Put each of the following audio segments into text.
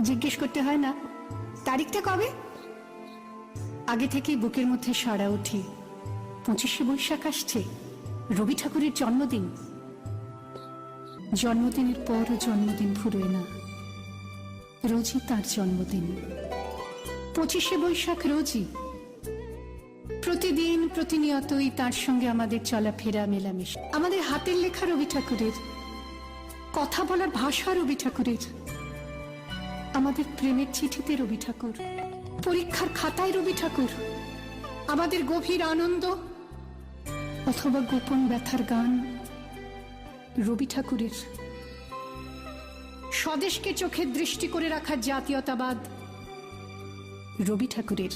জিজ্ঞেস করতে হয় না তারিখটা কবে। আগে থেকেই বুকের মধ্যে সাড়া ওঠে, 25শে বৈশাখ আসছে, রবি ঠাকুরের জন্মদিন। জন্মদিনের পরও জন্মদিন ফুরোয় না, রোজই তার জন্মদিন। 25শে বৈশাখ রোজই, প্রতিদিন প্রতিনিয়তই তার সঙ্গে আমাদের চলাফেরা মেলামেশা। আমাদের হাতের লেখা রবি ঠাকুরের, কথা বলার ভাষা রবি ঠাকুরের, আমাদের প্রেমের চিঠিতে রবি ঠাকুর, পরীক্ষার খাতায় রবি ঠাকুর, আমাদের গভীর আনন্দ অথবা গোপন ব্যথার গান রবি ঠাকুরের। স্বদেশকে চোখের দৃষ্টি করে রাখার জাতীয়তাবাদ রবি ঠাকুরের,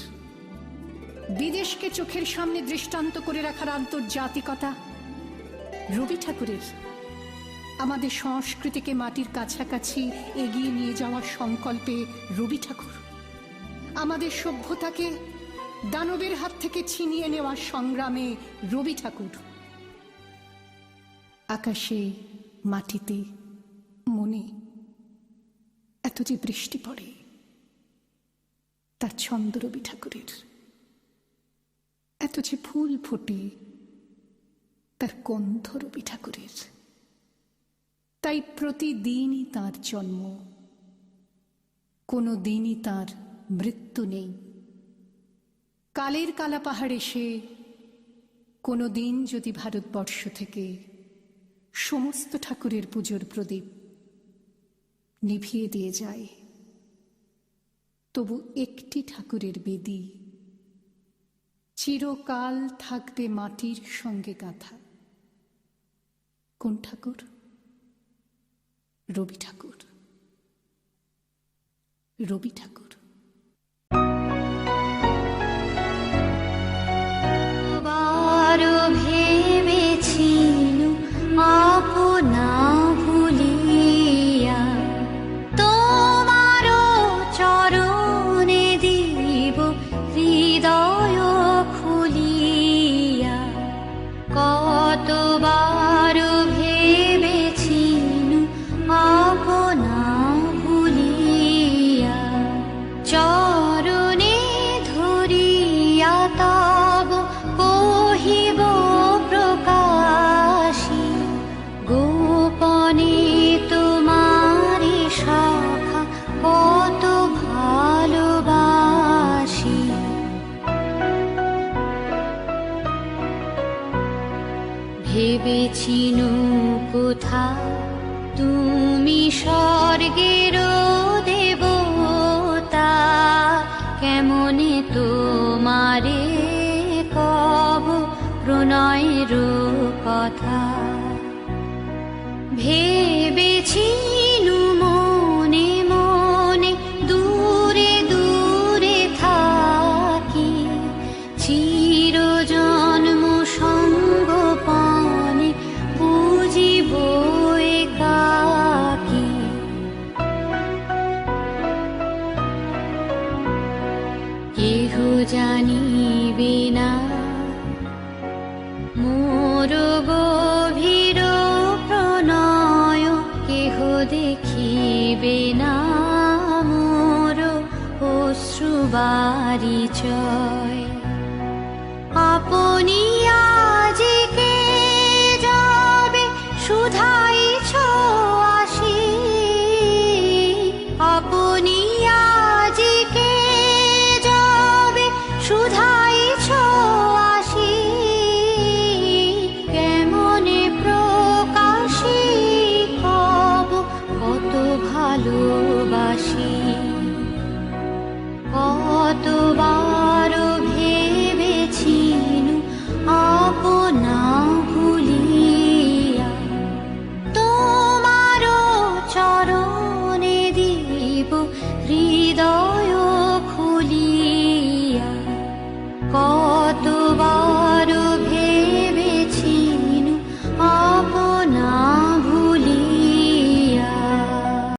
বিদেশকে চোখের সামনে দৃষ্টান্ত করে রাখার আন্তর্জাতিকতা রবি ঠাকুরের, আমাদের সংস্কৃতিকে মাটির কাছাকাছি এগিয়ে নিয়ে যাওয়ার সংকল্পে রবি ঠাকুর, আমাদের সভ্যতাকে দানবের হাত থেকে ছিনিয়ে নেওয়ার সংগ্রামে রবি ঠাকুর। আকাশে, মাটিতে, মনে এত যে বৃষ্টি পড়ে তার ছন্দ রবি ঠাকুরের, এত যে ফুল ফোটে তার গন্ধ রবি ঠাকুরের। তাই প্রতিদিনই তার জন্ম, কোনো দিনই তার মৃত্যু নেই। কালের কালা পাহাড় এসে কোনো দিন যদি ভারতবর্ষ থেকে সমস্ত ঠাকুরের পুজোর প্রদীপ নিভিয়ে দিয়ে যায়, তবু একটি ঠাকুরের বেদী চিরকাল থাকবে মাটির সঙ্গে গাঁথা। কোন ঠাকুর? রবি ঠাকুর। রবি ঠাকুর। ভেবেছিলু আপনা ভুলিয়া তোমার চরণে দিব হৃদয় খুলিয়া, কতবার ভেবেছিলু আপনা ভুলিয়া চরণে ধরিয়া তব কহিব প্রকাশী, গোপনে তোমারি শাখা কত ভালোবাসি। ভেবেছিনু কোথা তুমি স্বর্গের দেবতা, কেমনে তোমারে কব প্রণয়ের কথা। ভেবেছিনু মনে মনে দূরে দূরে থাকি, চির জন্ম সঙ্গোপনে বুঝিব একাকী। কেহ জানিবে না মোর গভীর প্রণয়, কেহ দেখিবে না মোর অশ্রুবারিচয়। আপনি আজিকে যাবে সুধা